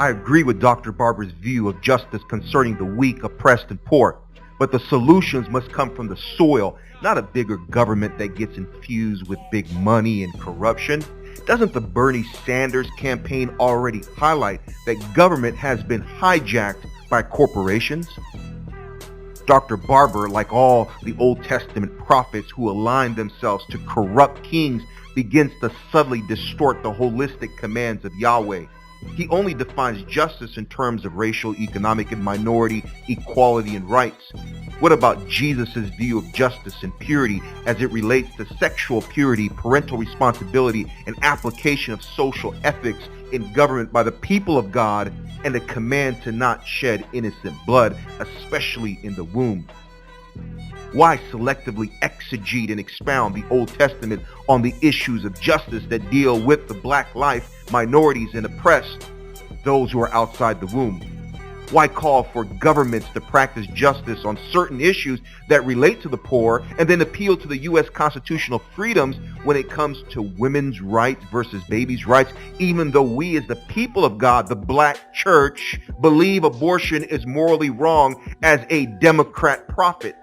I agree with Dr. Barber's view of justice concerning the weak, oppressed, and poor, but the solutions must come from the soil, not a bigger government that gets infused with big money and corruption. Doesn't the Bernie Sanders campaign already highlight that government has been hijacked by corporations? Dr. Barber, like all the Old Testament prophets who aligned themselves to corrupt kings, begins to subtly distort the holistic commands of Yahweh. He only defines justice in terms of racial, economic, and minority equality and rights. What about Jesus' view of justice and purity as it relates to sexual purity, parental responsibility, and application of social ethics in government by the people of God, and the command to not shed innocent blood, especially in the womb? Why selectively exegete and expound the Old Testament on the issues of justice that deal with the black life, minorities, and oppressed, those who are outside the womb? Why call for governments to practice justice on certain issues that relate to the poor and then appeal to the U.S. constitutional freedoms when it comes to women's rights versus babies' rights, even though we as the people of God, the black church, believe abortion is morally wrong as a Democrat prophet?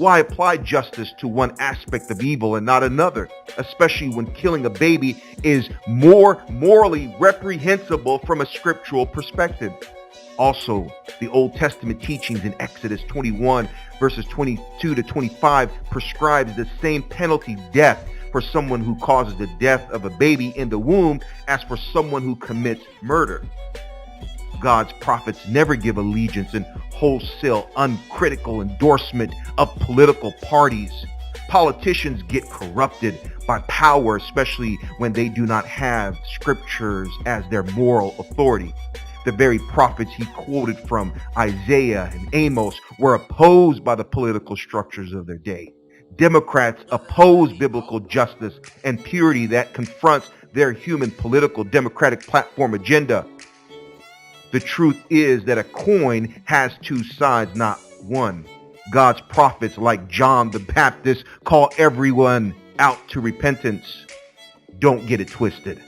Why apply justice to one aspect of evil and not another, especially when killing a baby is more morally reprehensible from a scriptural perspective? Also, the Old Testament teachings in Exodus 21 verses 22 to 25 prescribes the same penalty, death, for someone who causes the death of a baby in the womb as for someone who commits murder. God's prophets never give allegiance and wholesale uncritical endorsement of political parties. Politicians get corrupted by power, especially when they do not have scriptures as their moral authority. The very prophets he quoted from, Isaiah and Amos, were opposed by the political structures of their day. Democrats oppose biblical justice and purity that confronts their human political democratic platform agenda. The truth is that a coin has two sides, not one. God's prophets, like John the Baptist, call everyone out to repentance. Don't get it twisted.